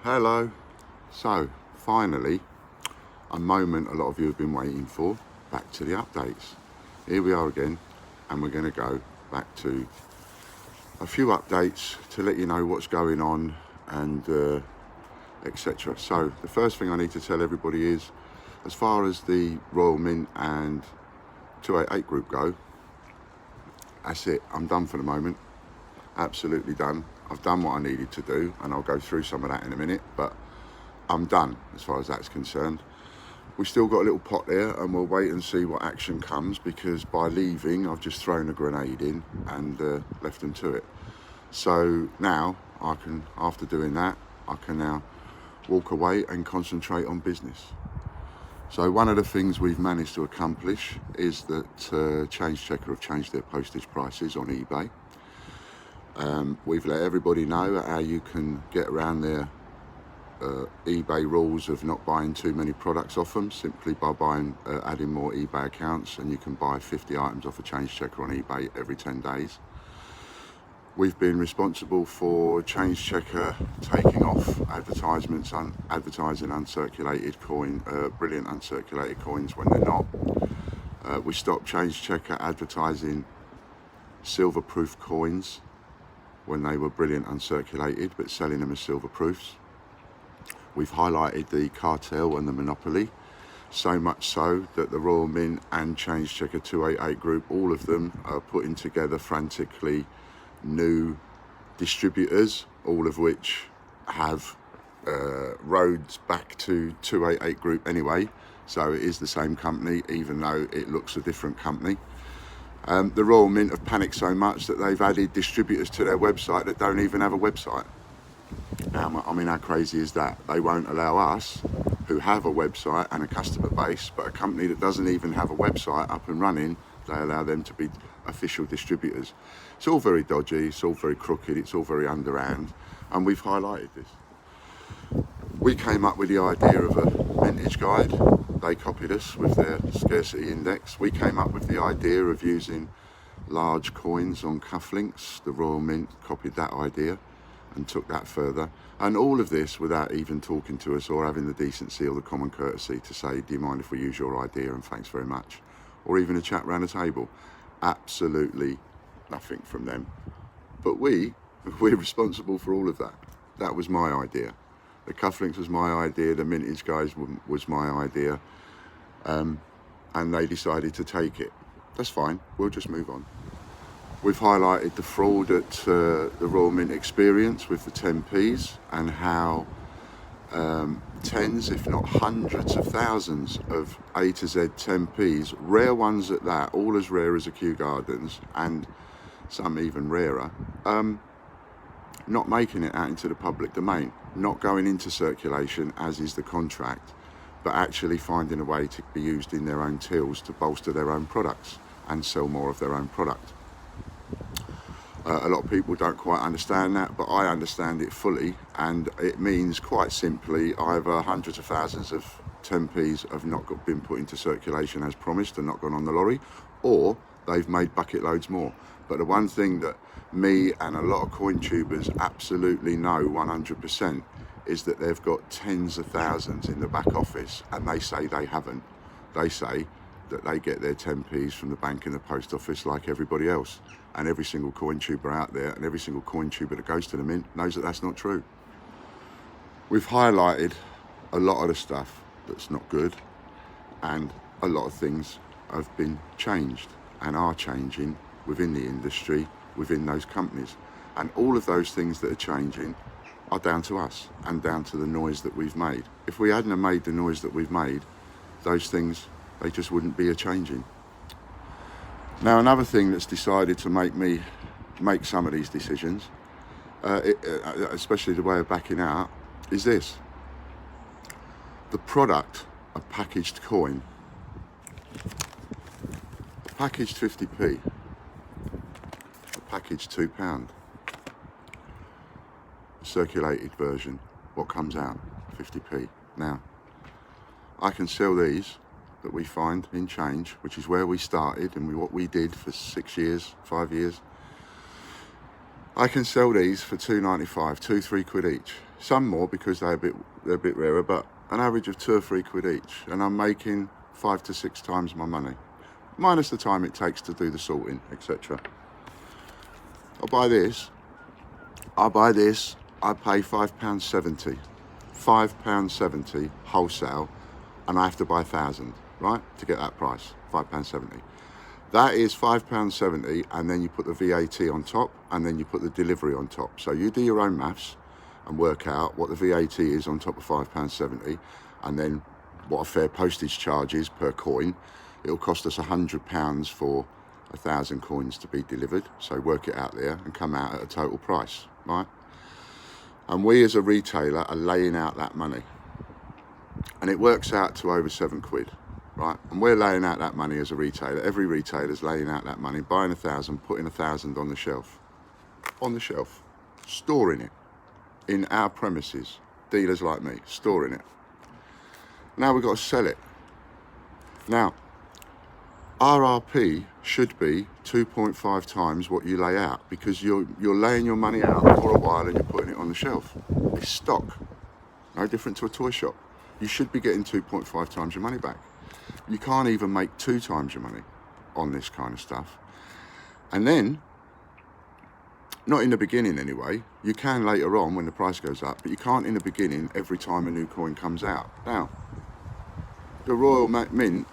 Hello. So, finally, a moment a lot of you have been waiting for, back to the updates. Here we are again, and we're going to go back to a few updates to let you know what's going on and etc. So, the first thing I need to tell everybody is, as far as the Royal Mint and 288 group go, that's it. I'm done for the moment. Absolutely done. I've done what I needed to do, and I'll go through some of that in a minute, but I'm done as far as that's concerned. We've still got a little pot there, and we'll wait and see what action comes, because by leaving I've just thrown a grenade in and left them to it. So now I can, after doing that, I can now walk away and concentrate on business. So one of the things we've managed to accomplish is that Change Checker have changed their postage prices on eBay. We've let everybody know how you can get around their eBay rules of not buying too many products off them, simply by adding more eBay accounts, and you can buy 50 items off a Change Checker on eBay every 10 days. We've been responsible for Change Checker taking off advertisements advertising uncirculated brilliant uncirculated coins when they're not. We stopped Change Checker advertising silver-proof coins when they were brilliant uncirculated, but selling them as silver-proofs. We've highlighted the cartel and the monopoly, so much so that the Royal Mint and Change Checker 288 group, all of them, are putting together frantically new distributors, all of which have roads back to 288 group anyway, so it is the same company, even though it looks a different company. The Royal Mint have panicked so much that they've added distributors to their website that don't even have a website. I mean, how crazy is that? They won't allow us, who have a website and a customer base, but a company that doesn't even have a website up and running, they allow them to be official distributors. It's all very dodgy, it's all very crooked, it's all very underhand, and we've highlighted this. We came up with the idea of a vintage guide. They copied us with their scarcity index. We came up with the idea of using large coins on cufflinks. The Royal Mint copied that idea and took that further. And all of this without even talking to us or having the decency or the common courtesy to say, do you mind if we use your idea and thanks very much? Or even a chat around the table. Absolutely nothing from them. But we're responsible for all of that. That was my idea. The cufflinks was my idea, the mintage guys was my idea, and they decided to take it. That's fine, we'll just move on. We've highlighted the fraud at the Royal Mint experience with the 10p's, and how tens, if not hundreds of thousands of A to Z 10p's, rare ones at that, all as rare as a Kew Gardens, and some even rarer, not making it out into the public domain, not going into circulation as is the contract, but actually finding a way to be used in their own tills to bolster their own products and sell more of their own product. A lot of people don't quite understand that, but I understand it fully, and it means quite simply either hundreds of thousands of 10p's have not been put into circulation as promised and not gone on the lorry, or they've made bucket loads more. But the one thing that me and a lot of coin tubers absolutely know 100% is that they've got tens of thousands in the back office, and they say they haven't. They say that they get their 10p's from the bank and the post office like everybody else. And every single coin tuber out there and every single coin tuber that goes to the mint knows that that's not true. We've highlighted a lot of the stuff that's not good, and a lot of things have been changed and are changing within the industry, within those companies. And all of those things that are changing are down to us and down to the noise that we've made. If we hadn't have made the noise that we've made, those things, they just wouldn't be a changing. Now, another thing that's decided to make me make some of these decisions, especially the way of backing out, is this. The product, a packaged coin, a packaged 50p, a packaged £2, circulated version, what comes out, 50p. Now, I can sell these that we find in Change, which is where we started and what we did for 6 years, 5 years. I can sell these for £2.95, 2-3 quid each. Some more because they're a bit rarer, but an average of 2 or 3 quid each, and I'm making 5 to 6 times my money, minus the time it takes to do the sorting, etc. I buy this, I pay £5.70, £5.70 wholesale, and I have to buy 1,000, right, to get that price, £5.70. That is £5.70, and then you put the VAT on top, and then you put the delivery on top. So you do your own maths and work out what the VAT is on top of £5.70, and then what a fair postage charge is per coin. It'll cost us £100 for 1,000 coins to be delivered. So work it out there and come out at a total price, right? And we as a retailer are laying out that money, and it works out to over 7 quid. Right, and we're laying out that money as a retailer. Every retailer's laying out that money, buying 1,000, putting 1,000 on the shelf, storing it in our premises. Dealers like me, storing it. Now we've got to sell it. Now, RRP should be 2.5 times what you lay out, because you're laying your money out for a while and you're putting it on the shelf. It's stock, no different to a toy shop. You should be getting 2.5 times your money back. You can't even make 2 times your money on this kind of stuff. And then, not in the beginning anyway, you can later on when the price goes up, but you can't in the beginning every time a new coin comes out. Now, the Royal Mint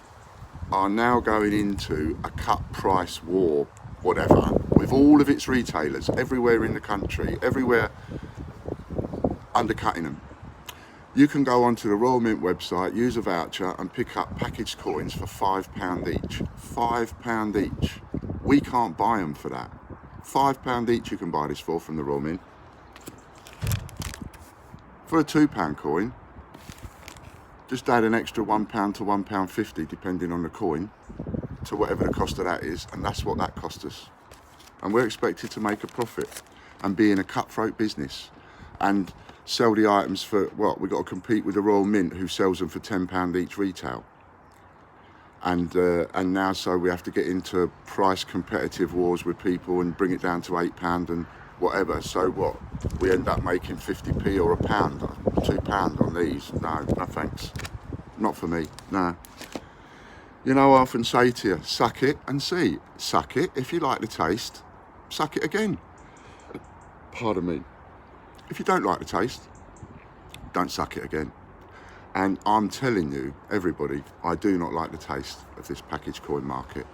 are now going into a cut price war, whatever, with all of its retailers, everywhere in the country, everywhere undercutting them. You can go onto the Royal Mint website, use a voucher and pick up packaged coins for £5 each. £5 each. We can't buy them for that. £5 each you can buy this for from the Royal Mint. For a £2 coin, just add an extra £1 to £1.50 depending on the coin to whatever the cost of that is, and that's what that cost us. And we're expected to make a profit and be in a cutthroat business and sell the items for what? We've got to compete with the Royal Mint, who sells them for £10 each retail. And now so we have to get into price competitive wars with people and bring it down to £8 and whatever. So what? We end up making 50p or £1 or £2 on these. No thanks. Not for me, no. You know, I often say to you, suck it and see. Suck it. If you like the taste, suck it again. Pardon me. If you don't like the taste, don't suck it again. And I'm telling you, everybody, I do not like the taste of this packaged coin market.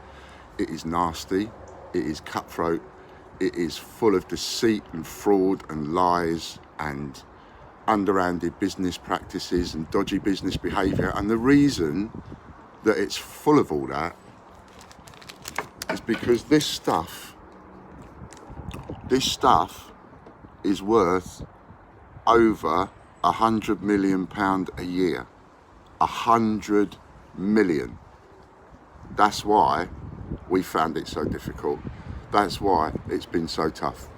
It is nasty, it is cutthroat, it is full of deceit and fraud and lies and underhanded business practices and dodgy business behaviour. And the reason that it's full of all that is because this stuff is worth over £100 million a year. 100 million. That's why we found it so difficult. That's why it's been so tough.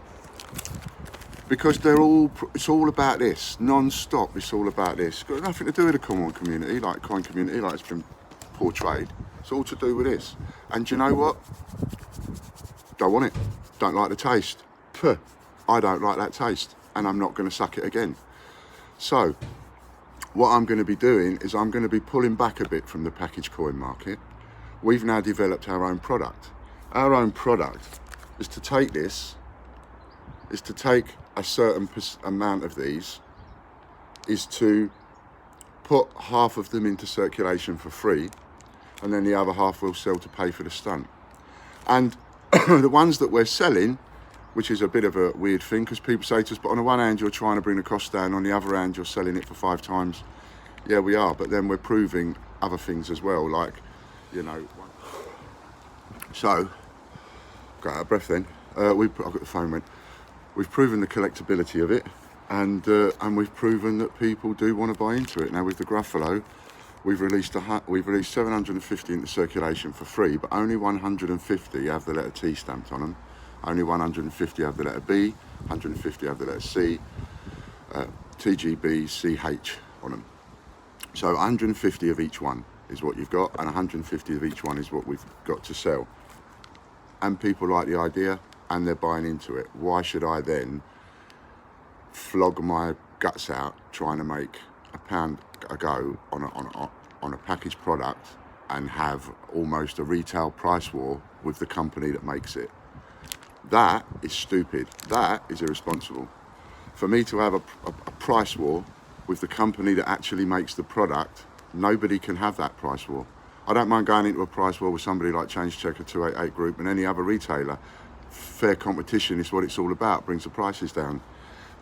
Because it's all about this, non-stop. It's all about this. It's got nothing to do with the coin community, like it's been portrayed. It's all to do with this. And do you know what? Don't want it. Don't like the taste. Puh. I don't like that taste, and I'm not going to suck it again. So what I'm going to be doing is I'm going to be pulling back a bit from the packaged coin market. We've now developed our own product. Our own product is to take a certain amount of these, is to put half of them into circulation for free, and then the other half we'll sell to pay for the stunt. And the ones that we're selling, which is a bit of a weird thing, because people say to us, but on the one hand you're trying to bring the cost down, on the other hand you're selling it for 5 times. Yeah, we are, but then we're proving other things as well, like, you know. So, got out of breath then. I've got the phone went. We've proven the collectability of it, and we've proven that people do want to buy into it. Now with the Gruffalo, we've released 750 into circulation for free, but only 150 have the letter T stamped on them. Only 150 have the letter B, 150 have the letter C, TGBCH on them. So 150 of each one is what you've got, and 150 of each one is what we've got to sell. And people like the idea, and they're buying into it, why should I then flog my guts out trying to make £1 a go on a packaged product and have almost a retail price war with the company that makes it? That is stupid. That is irresponsible. For me to have a price war with the company that actually makes the product, nobody can have that price war. I don't mind going into a price war with somebody like Change Checker 288 Group and any other retailer. Fair competition is what it's all about, brings the prices down.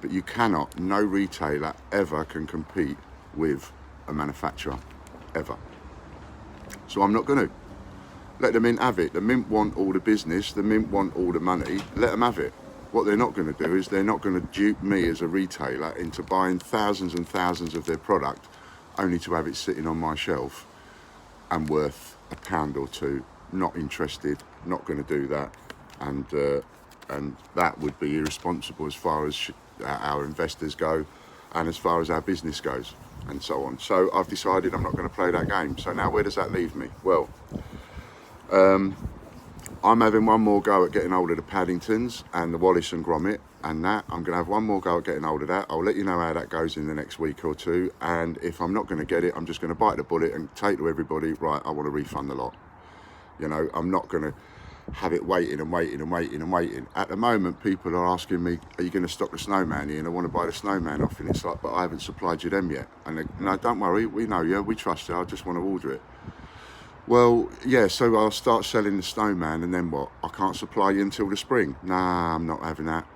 But you cannot, no retailer ever can compete with a manufacturer, ever. So I'm not going to. Let the Mint have it. The Mint want all the business, the Mint want all the money, let them have it. What they're not going to do is they're not going to dupe me as a retailer into buying thousands and thousands of their product only to have it sitting on my shelf and worth £1 or £2. Not interested, not going to do that. And that would be irresponsible as far as our investors go and as far as our business goes and so on. So I've decided I'm not going to play that game. So now where does that leave me? Well, I'm having one more go at getting hold of the Paddingtons and the Wallace and Gromit and that. I'm going to have one more go at getting hold of that. I'll let you know how that goes in the next week or two. And if I'm not going to get it, I'm just going to bite the bullet and take to everybody, right, I want to refund the lot. You know, I'm not going to have it waiting and waiting and waiting and waiting. At the moment, people are asking me, are you going to stock the snowman here? And I want to buy the snowman off. And it's like, but I haven't supplied you them yet. And they, no, don't worry, we know you, we trust you, I just want to order it. Well, yeah, so I'll start selling the snowman and then what? I can't supply you until the spring. Nah, I'm not having that.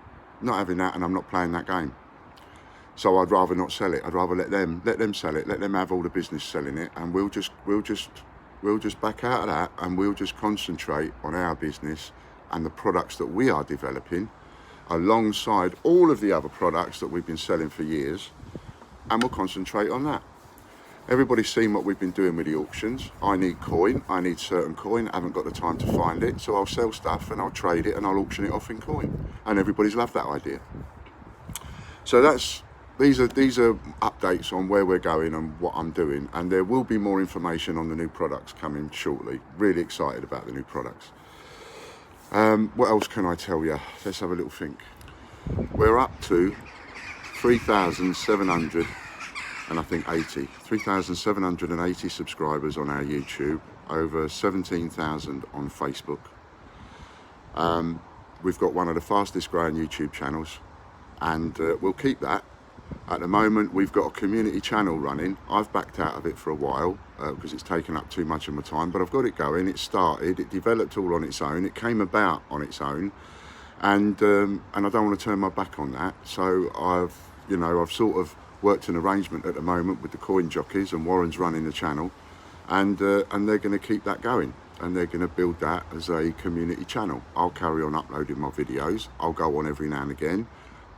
Not having that, and I'm not playing that game. So I'd rather not sell it. I'd rather let them sell it, let them have all the business selling it, and we'll just back out of that, and we'll just concentrate on our business and the products that we are developing alongside all of the other products that we've been selling for years, and we'll concentrate on that. Everybody's seen what we've been doing with the auctions. I need coin, I need certain coin, I haven't got the time to find it, so I'll sell stuff and I'll trade it and I'll auction it off in coin. And everybody's loved that idea. So these are updates on where we're going and what I'm doing, and there will be more information on the new products coming shortly. Really excited about the new products. What else can I tell you? Let's have a little think. We're up to 3,700 and I think 3,780 subscribers on our YouTube, over 17,000 on Facebook. We've got one of the fastest growing YouTube channels, and we'll keep that. At the moment, we've got a community channel running. I've backed out of it for a while because it's taken up too much of my time, but I've got it going. It started, it developed all on its own, it came about on its own, and I don't want to turn my back on that. So I've sort of worked an arrangement at the moment with the coin jockeys, and Warren's running the channel, and they're going to keep that going, and they're going to build that as a community channel. I'll carry on uploading my videos. I'll go on every now and again,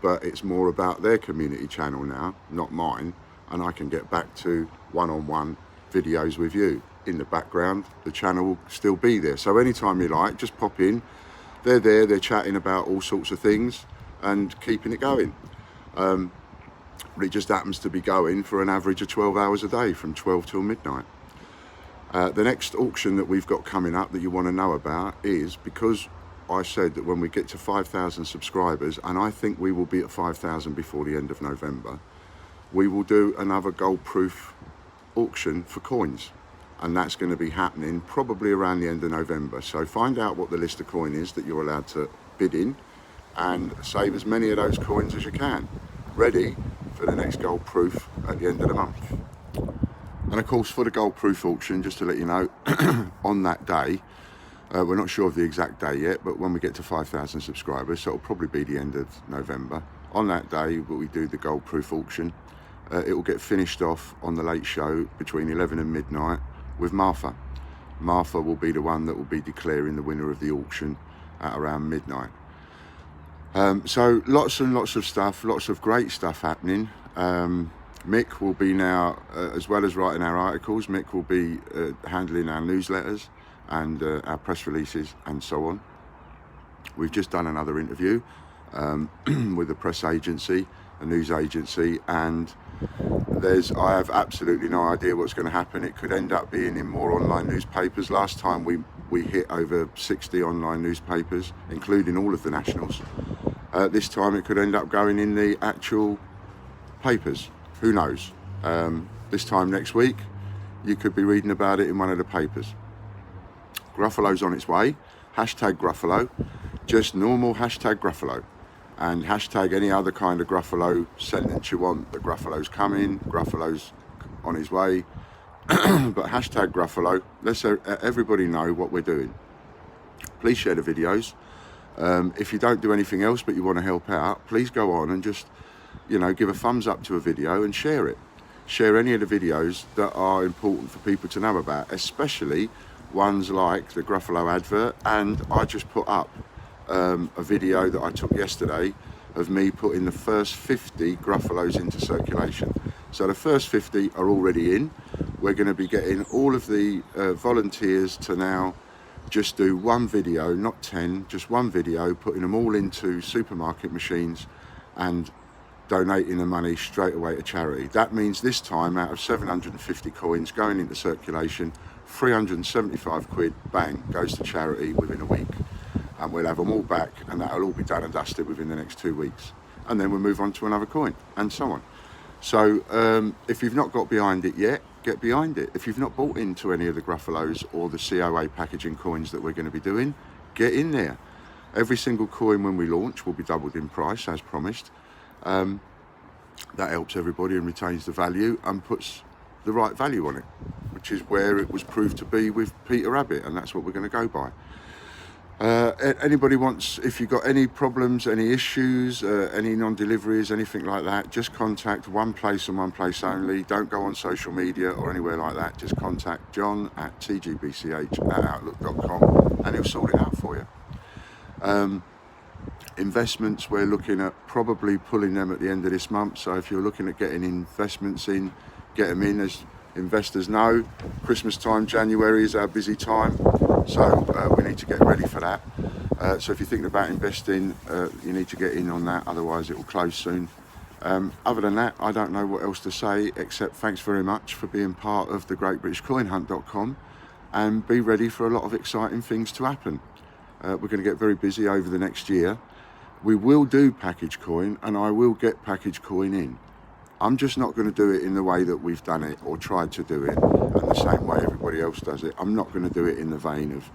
but it's more about their community channel now, not mine, and I can get back to one-on-one videos with you. In the background, the channel will still be there, so anytime you like, just pop in. They're there, they're chatting about all sorts of things and keeping it going. But it just happens to be going for an average of 12 hours a day, from 12 till midnight. The next auction that we've got coming up that you want to know about is, because I said that when we get to 5,000 subscribers, and I think we will be at 5,000 before the end of November, we will do another gold proof auction for coins. And that's going to be happening probably around the end of November. So find out what the list of coin is that you're allowed to bid in, and save as many of those coins as you can, ready for the next gold proof at the end of the month. And of course, for the gold proof auction, just to let you know, on that day, we're not sure of the exact day yet, but when we get to 5,000 subscribers, so it'll probably be the end of November, on that day we do the gold proof auction. It will get finished off on the late show between 11 and midnight with Martha. Martha will be the one that will be declaring the winner of the auction at around midnight. So lots and lots of stuff, lots of great stuff happening. Mick will be now, as well as writing our articles, Mick will be handling our newsletters and our press releases and so on. We've just done another interview with a press agency, a news agency, and I have absolutely no idea what's going to happen. It could end up being in more online newspapers. Last time we we hit over 60 online newspapers, including all of the nationals. This time it could end up going in the actual papers. Who knows? This time next week, you could be reading about it in one of the papers. Gruffalo's on its way. Hashtag Gruffalo. Just normal hashtag Gruffalo. And hashtag any other kind of Gruffalo sentence you want. The Gruffalo's coming, Gruffalo's on his way. But hashtag Gruffalo. Let's everybody know what we're doing. Please share the videos. If you don't do anything else but you want to help out, please go on and just, you know, give a thumbs up to a video and share it. Share any of the videos that are important for people to know about, especially ones like the Gruffalo advert. And I just put up a video that I took yesterday of me putting the first 50 Gruffalos into circulation. So the first 50 are already in. We're going to be getting all of the volunteers to now just do one video, not 10, just one video, putting them all into supermarket machines and donating the money straight away to charity. That means this time, out of 750 coins going into circulation, 375 quid, bang, goes to charity within a week. And we'll have them all back, and that'll all be done and dusted within the next 2 weeks. And then we'll move on to another coin, and so on. So if you've not got behind it yet, get behind it. If you've not bought into any of the Gruffalos or the COA packaging coins that we're going to be doing, get in there. Every single coin when we launch will be doubled in price, as promised. That helps everybody and retains the value and puts the right value on it, which is where it was proved to be with Peter Rabbit, and that's what we're going to go by. Anybody wants, if you've got any problems, any issues, any non-deliveries, anything like that, just contact one place and one place only. Don't go on social media or anywhere like that. Just contact John at TGBCH@outlook.com and he'll sort it out for you. Investments, we're looking at probably pulling them at the end of this month. So if you're looking at getting investments in, get them in. As investors know, Christmas time, January is our busy time. So we need to get ready for that. So if you're thinking about investing, you need to get in on that, otherwise it will close soon. Other than that, I don't know what else to say, except thanks very much for being part of the GreatBritishCoinHunt.com, and be ready for a lot of exciting things to happen. We're going to get very busy over the next year. We will do package coin, and I will get package coin in. I'm just not going to do it in the way that we've done it or tried to do it, and the same way everybody else does it. I'm not going to do it in the vein of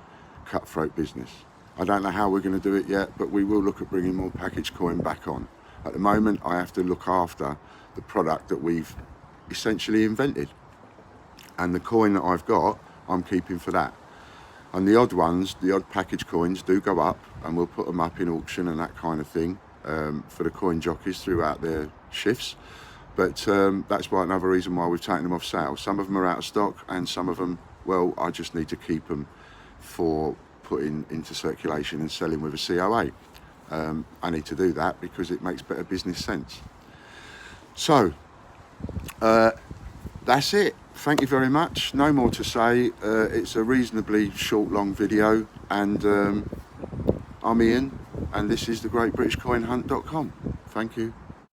cutthroat business. I don't know how we're going to do it yet, but we will look at bringing more package coin back on. At the moment, I have to look after the product that we've essentially invented. And the coin that I've got, I'm keeping for that. And the odd ones, the odd package coins do go up, and we'll put them up in auction and that kind of thing for the coin jockeys throughout their shifts. But that's why another reason why we've taken them off sale. Some of them are out of stock, and some of them, well, I just need to keep them for putting into circulation and selling with a COA. I need to do that because it makes better business sense. So that's it. Thank you very much. No more to say. It's a reasonably short, long video, and I'm Ian, and this is the GreatBritishCoinHunt.com. Thank you.